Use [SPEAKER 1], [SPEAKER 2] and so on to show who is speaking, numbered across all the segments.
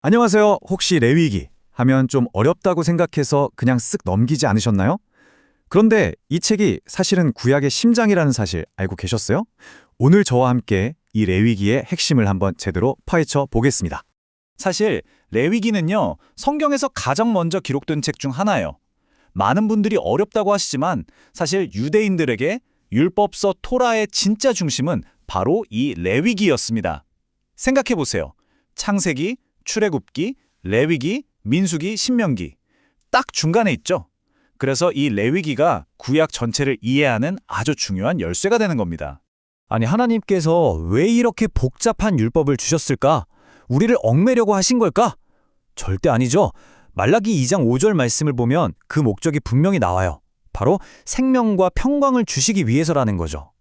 [SPEAKER 1] 안녕하세요. 혹시 레위기 하면 좀 어렵다고 생각해서 그냥 쓱 넘기지 않으셨나요? 그런데 이 책이 사실은 구약의 심장이라는 사실 알고 계셨어요? 오늘 저와 함께 이 레위기의 핵심을 한번 제대로 파헤쳐 보겠습니다.
[SPEAKER 2] 사실 레위기는요, 성경에서 가장 먼저 기록된 책 중 하나예요. 많은 분들이 어렵다고 하시지만 사실 유대인들에게 율법서 토라의 진짜 중심은 바로 이 레위기였습니다. 생각해 보세요. 창세기, 출애굽기, 레위기, 민수기, 신명기. 딱 중간에 있죠. 그래서 이 레위기가 구약 전체를 이해하는 아주 중요한 열쇠가 되는 겁니다.
[SPEAKER 3] 아니, 하나님께서 왜 이렇게 복잡한 율법을 주셨을까? 우리를 얽매려고 하신 걸까? 절대 아니죠. 말라기 2장 5절 말씀을 보면 그 목적이 분명히 나와요. 바로 생명과 평강을 주시기 위해서라는 거죠.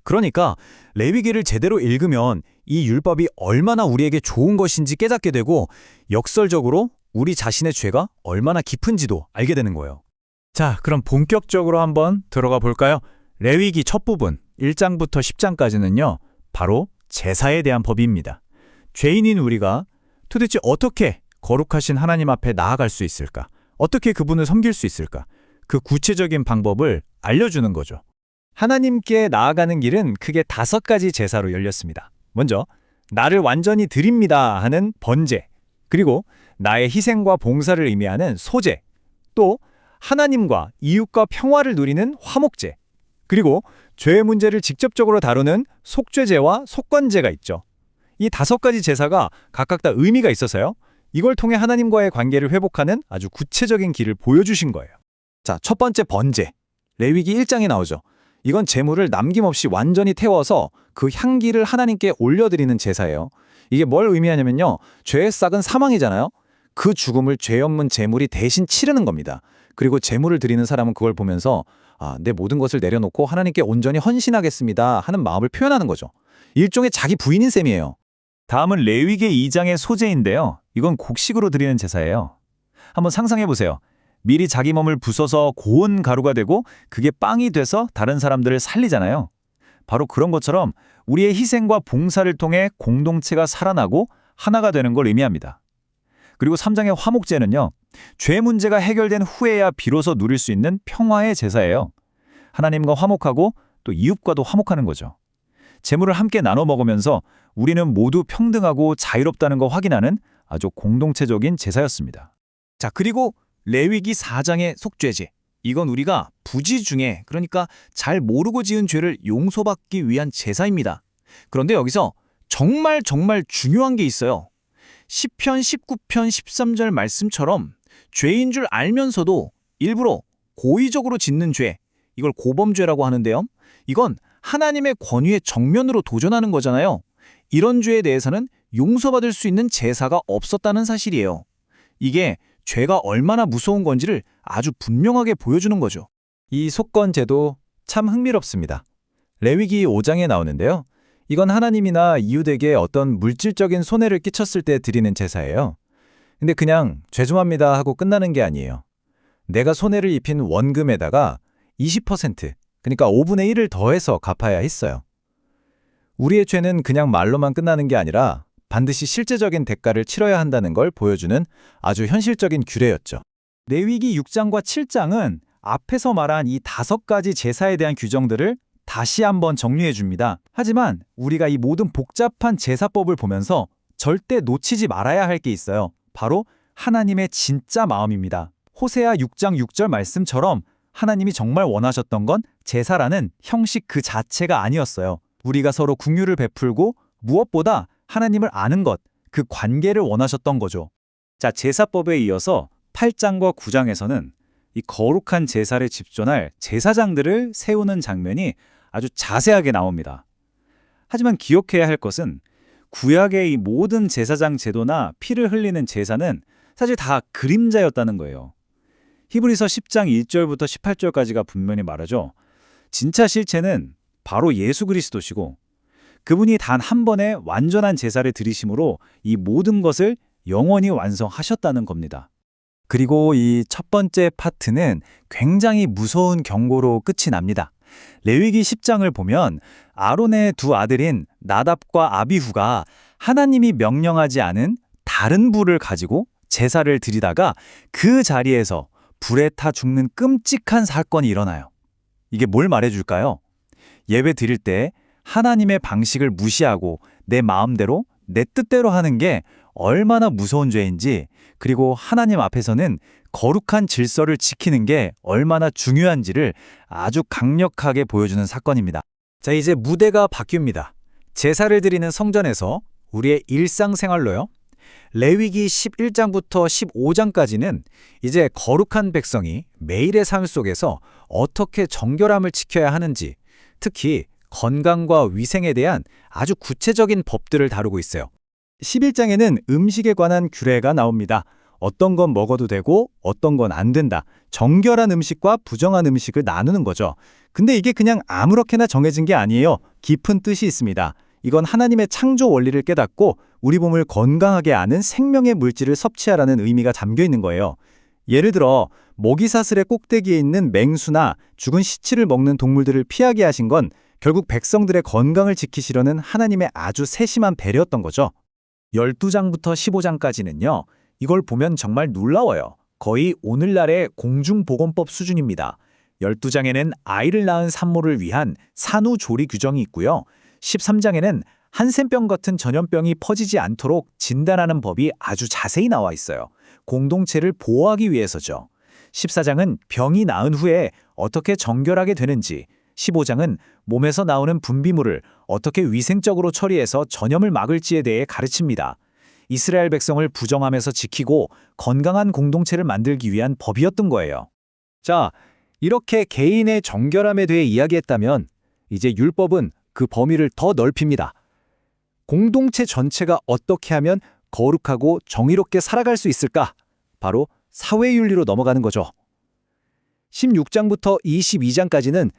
[SPEAKER 3] 그러니까 레위기를 제대로 읽으면 이 율법이 얼마나 우리에게 좋은 것인지 깨닫게 되고 역설적으로 우리 자신의 죄가 얼마나 깊은지도 알게 되는 거예요.
[SPEAKER 2] 자, 그럼 본격적으로 한번 들어가 볼까요? 레위기 첫 부분 1장부터 10장까지는요. 바로 제사에 대한 법입니다. 죄인인 우리가 도대체 어떻게 거룩하신 하나님 앞에 나아갈 수 있을까? 어떻게 그분을 섬길 수 있을까? 그 구체적인 방법을 알려주는 거죠.
[SPEAKER 3] 하나님께 나아가는 길은 크게 5가지 제사로 열렸습니다. 먼저 나를 완전히 드립니다 하는 번제, 그리고 나의 희생과 봉사를 의미하는 소제, 또 하나님과 이웃과 평화를 누리는 화목제, 그리고 죄의 문제를 직접적으로 다루는 속죄제와 속건제가 있죠. 이 5가지 제사가 각각 다 의미가 있어서요. 이걸 통해 하나님과의 관계를 회복하는 아주 구체적인 길을 보여주신 거예요. 자, 첫 번째 번제. 레위기 1장에 나오죠. 이건 제물을 남김없이 완전히 태워서 그 향기를 하나님께 올려드리는 제사예요. 이게 뭘 의미하냐면요. 죄의 싹은 사망이잖아요. 그 죽음을 죄 없는 제물이 대신 치르는 겁니다. 그리고 제물을 드리는 사람은 그걸 보면서 내 모든 것을 내려놓고 하나님께 온전히 헌신하겠습니다 하는 마음을 표현하는 거죠. 일종의 자기 부인인 셈이에요.
[SPEAKER 2] 다음은 레위기 2장의 소제인데요. 이건 곡식으로 드리는 제사예요. 한번 상상해 보세요. 미리 자기 몸을 부숴서 고운 가루가 되고 그게 빵이 돼서 다른 사람들을 살리잖아요. 바로 그런 것처럼 우리의 희생과 봉사를 통해 공동체가 살아나고 하나가 되는 걸 의미합니다. 그리고 3장의 화목제는요. 죄 문제가 해결된 후에야 비로소 누릴 수 있는 평화의 제사예요. 하나님과 화목하고 또 이웃과도 화목하는 거죠. 제물을 함께 나눠 먹으면서 우리는 모두 평등하고 자유롭다는 거 확인하는 아주 공동체적인 제사였습니다.
[SPEAKER 3] 자, 그리고 레위기 4장의 속죄제. 이건 우리가 부지 중에, 그러니까 잘 모르고 지은 죄를 용서받기 위한 제사입니다. 그런데 여기서 정말 중요한 게 있어요. 시편 19편 13절 말씀처럼 죄인 줄 알면서도 일부러 고의적으로 짓는 죄, 이걸 고범죄라고 하는데요. 이건 하나님의 권위에 정면으로 도전하는 거잖아요. 이런 죄에 대해서는 용서받을 수 있는 제사가 없었다는 사실이에요. 이게 죄가 얼마나 무서운 건지를 아주 분명하게 보여주는 거죠. 이 속건제도 참 흥미롭습니다. 레위기 5장에 나오는데요. 이건 하나님이나 이웃에게 어떤 물질적인 손해를 끼쳤을 때 드리는 제사예요. 근데 그냥 죄송합니다 하고 끝나는 게 아니에요. 내가 손해를 입힌 원금에다가 20%, 그러니까 5분의 1을 더해서 갚아야 했어요. 우리의 죄는 그냥 말로만 끝나는 게 아니라 반드시 실제적인 대가를 치러야 한다는 걸 보여주는 아주 현실적인 규례였죠. 레위기 6장과 7장은 앞에서 말한 이 5가지 제사에 대한 규정들을 다시 한번 정리해 줍니다. 하지만 우리가 이 모든 복잡한 제사법을 보면서 절대 놓치지 말아야 할 게 있어요. 바로 하나님의 진짜 마음입니다. 호세아 6장 6절 말씀처럼 하나님이 정말 원하셨던 건 제사라는 형식 그 자체가 아니었어요. 우리가 서로 긍휼을 베풀고 무엇보다 하나님을 아는 것, 그 관계를 원하셨던 거죠.
[SPEAKER 2] 자, 제사법에 이어서 8장과 9장에서는 이 거룩한 제사를 집존할 제사장들을 세우는 장면이 아주 자세하게 나옵니다. 하지만 기억해야 할 것은 구약의 이 모든 제사장 제도나 피를 흘리는 제사는 사실 다 그림자였다는 거예요. 히브리서 10장 1절부터 18절까지가 분명히 말하죠. 진짜 실체는 바로 예수 그리스도시고 그분이 단 한 번의 완전한 제사를 드리심으로 이 모든 것을 영원히 완성하셨다는 겁니다.
[SPEAKER 3] 그리고 이 첫 번째 파트는 굉장히 무서운 경고로 끝이 납니다. 레위기 10장을 보면 아론의 두 아들인 나답과 아비후가 하나님이 명령하지 않은
[SPEAKER 2] 다른 불을 가지고 제사를 드리다가 그 자리에서 불에 타 죽는 끔찍한 사건이 일어나요. 이게 뭘 말해줄까요? 예배 드릴 때 하나님의 방식을 무시하고 내 마음대로, 내 뜻대로 하는 게 얼마나 무서운 죄인지, 그리고 하나님 앞에서는 거룩한 질서를 지키는 게 얼마나 중요한지를 아주 강력하게 보여주는 사건입니다.
[SPEAKER 1] 자, 이제 무대가 바뀝니다. 제사를 드리는 성전에서 우리의 일상생활로요. 레위기 11장부터 15장까지는 이제 거룩한 백성이 매일의 삶 속에서 어떻게 정결함을 지켜야 하는지, 특히 건강과 위생에 대한 아주 구체적인 법들을 다루고 있어요.
[SPEAKER 2] 11장에는 음식에 관한 규례가 나옵니다. 어떤 건 먹어도 되고 어떤 건 안 된다. 정결한 음식과 부정한 음식을 나누는 거죠. 근데 이게 그냥 아무렇게나 정해진 게 아니에요. 깊은 뜻이 있습니다. 이건 하나님의 창조 원리를 깨닫고 우리 몸을 건강하게 아는 생명의 물질을 섭취하라는 의미가 담겨 있는 거예요. 예를 들어 모기사슬의 꼭대기에 있는 맹수나 죽은 시체를 먹는 동물들을 피하게 하신 건 결국 백성들의 건강을 지키시려는 하나님의 아주 세심한 배려였던 거죠.
[SPEAKER 1] 12장부터 15장까지는요. 이걸 보면 정말 놀라워요. 거의 오늘날의 공중보건법 수준입니다. 12장에는 아이를 낳은 산모를 위한 산후조리 규정이 있고요. 13장에는 한센병 같은 전염병이 퍼지지 않도록 진단하는 법이 아주 자세히 나와 있어요. 공동체를 보호하기 위해서죠. 14장은 병이 나은 후에 어떻게 정결하게 되는지, 15장은 몸에서 나오는 분비물을 어떻게 위생적으로 처리해서 전염을 막을지에 대해 가르칩니다. 이스라엘 백성을 부정하면서 지키고 건강한 공동체를 만들기 위한 법이었던 거예요.
[SPEAKER 2] 자, 이렇게 개인의 정결함에 대해 이야기했다면 이제 율법은 그 범위를 더 넓힙니다. 공동체 전체가 어떻게 하면 거룩하고 정의롭게 살아갈 수 있을까? 바로 사회윤리로 넘어가는 거죠. 16장부터 22장까지는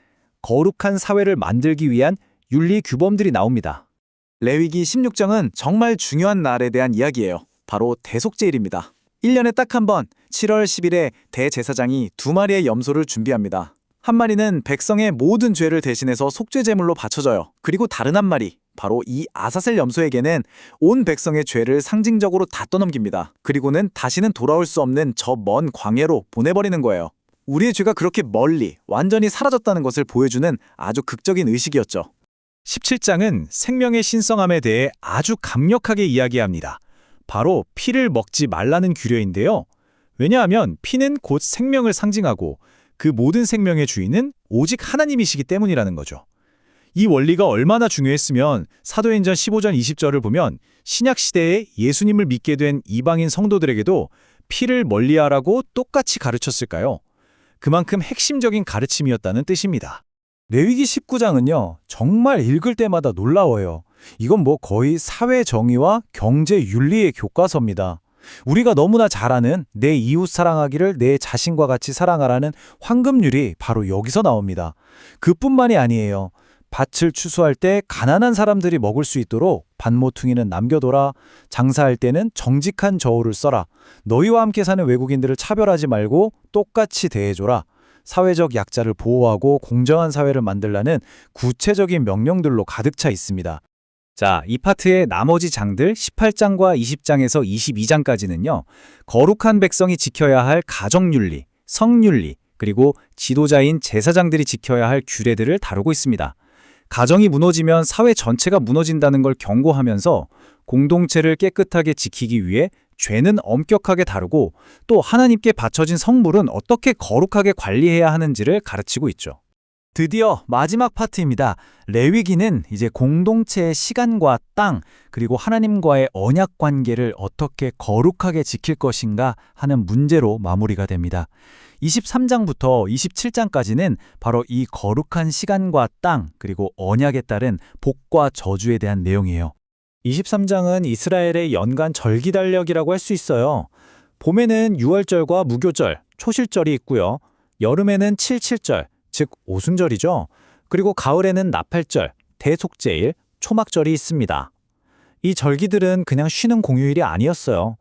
[SPEAKER 2] 거룩한 사회를 만들기 위한 윤리 규범들이 나옵니다.
[SPEAKER 3] 레위기 16장은 정말 중요한 날에 대한 이야기예요. 바로 대속제일입니다. 1년에 딱 한 번 7월 10일에 대제사장이 2마리의 염소를 준비합니다. 한 마리는 백성의 모든 죄를 대신해서 속죄 제물로 바쳐져요. 그리고 다른 한 마리, 바로 이 아사셀 염소에게는 온 백성의 죄를 상징적으로 다 떠넘깁니다. 그리고는 다시는 돌아올 수 없는 저 먼 광야로 보내버리는 거예요. 우리의 죄가 그렇게 멀리 완전히 사라졌다는 것을 보여주는 아주 극적인 의식이었죠.
[SPEAKER 1] 17장은 생명의 신성함에 대해 아주 강력하게 이야기합니다. 바로 피를 먹지 말라는 규례인데요. 왜냐하면 피는 곧 생명을 상징하고 그 모든 생명의 주인은 오직 하나님이시기 때문이라는 거죠. 이 원리가 얼마나 중요했으면 사도행전 15장 20절을 보면 신약시대에 예수님을 믿게 된 이방인 성도들에게도 피를 멀리하라고 똑같이 가르쳤을까요? 그만큼 핵심적인 가르침이었다는 뜻입니다.
[SPEAKER 2] 레위기 19장은요, 정말 읽을 때마다 놀라워요. 이건 뭐 거의 사회 정의와 경제 윤리의 교과서입니다. 우리가 너무나 잘 아는 내 이웃 사랑하기를 내 자신과 같이 사랑하라는 황금률이 바로 여기서 나옵니다. 그뿐만이 아니에요. 밭을 추수할 때 가난한 사람들이 먹을 수 있도록 밭모퉁이는 남겨둬라. 장사할 때는 정직한 저울을 써라. 너희와 함께 사는 외국인들을 차별하지 말고 똑같이 대해줘라. 사회적 약자를 보호하고 공정한 사회를 만들라는 구체적인 명령들로 가득 차 있습니다.
[SPEAKER 1] 자, 이 파트의 나머지 장들 18장과 20장에서 22장까지는요. 거룩한 백성이 지켜야 할 가정윤리, 성윤리, 그리고 지도자인 제사장들이 지켜야 할 규례들을 다루고 있습니다. 가정이 무너지면 사회 전체가 무너진다는 걸 경고하면서 공동체를 깨끗하게 지키기 위해 죄는 엄격하게 다루고 또 하나님께 바쳐진 성물은 어떻게 거룩하게 관리해야 하는지를 가르치고 있죠.
[SPEAKER 2] 드디어 마지막 파트입니다. 레위기는 이제 공동체의 시간과 땅, 그리고 하나님과의 언약 관계를 어떻게 거룩하게 지킬 것인가 하는 문제로 마무리가 됩니다. 23장부터 27장까지는 바로 이 거룩한 시간과 땅, 그리고 언약에 따른 복과 저주에 대한 내용이에요. 23장은 이스라엘의 연간 절기 달력이라고 할 수 있어요. 봄에는 유월절과 무교절, 초실절이 있고요. 여름에는 칠칠절, 즉 오순절이죠. 그리고 가을에는 나팔절, 대속제일, 초막절이 있습니다. 이 절기들은 그냥 쉬는 공휴일이 아니었어요.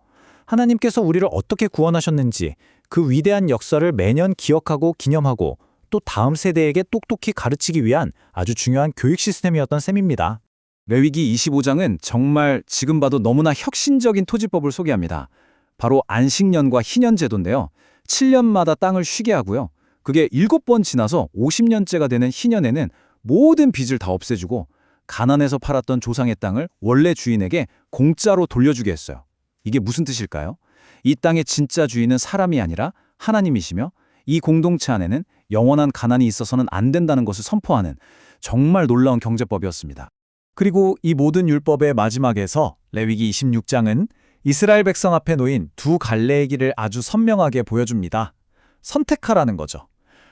[SPEAKER 2] 하나님께서 우리를 어떻게 구원하셨는지 그 위대한 역사를 매년 기억하고 기념하고 또 다음 세대에게 똑똑히 가르치기 위한 아주 중요한 교육 시스템이었던 셈입니다.
[SPEAKER 4] 레위기 25장은 정말 지금 봐도 너무나 혁신적인 토지법을 소개합니다. 바로 안식년과 희년제도인데요. 7년마다 땅을 쉬게 하고요. 그게 7번 지나서 50년째가 되는 희년에는 모든 빚을 다 없애주고 가난해서 팔았던 조상의 땅을 원래 주인에게 공짜로 돌려주게 했어요. 이게 무슨 뜻일까요? 이 땅의 진짜 주인은 사람이 아니라 하나님이시며 이 공동체 안에는 영원한 가난이 있어서는 안 된다는 것을 선포하는 정말 놀라운 경제법이었습니다.
[SPEAKER 1] 그리고 이 모든 율법의 마지막에서 레위기 26장은 이스라엘 백성 앞에 놓인 두 갈래의 길을 아주 선명하게 보여줍니다. 선택하라는 거죠.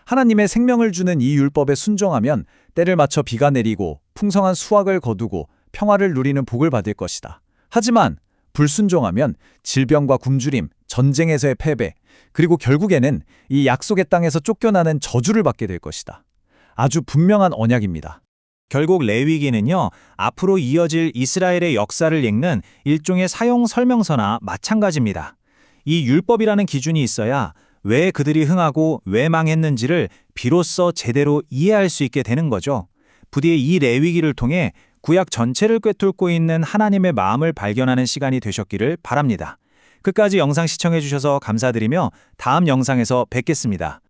[SPEAKER 1] 하나님의 생명을 주는 이 율법에 순종하면 때를 맞춰 비가 내리고 풍성한 수확을 거두고 평화를 누리는 복을 받을 것이다. 하지만 불순종하면 질병과 굶주림, 전쟁에서의 패배, 그리고 결국에는 이 약속의 땅에서 쫓겨나는 저주를 받게 될 것이다. 아주 분명한 언약입니다.
[SPEAKER 5] 결국 레위기는요, 앞으로 이어질 이스라엘의 역사를 읽는 일종의 사용 설명서나 마찬가지입니다. 이 율법이라는 기준이 있어야 왜 그들이 흥하고 왜 망했는지를 비로소 제대로 이해할 수 있게 되는 거죠. 부디 이 레위기를 통해 구약 전체를 꿰뚫고 있는 하나님의 마음을 발견하는 시간이 되셨기를 바랍니다. 끝까지 영상 시청해 주셔서 감사드리며 다음 영상에서 뵙겠습니다.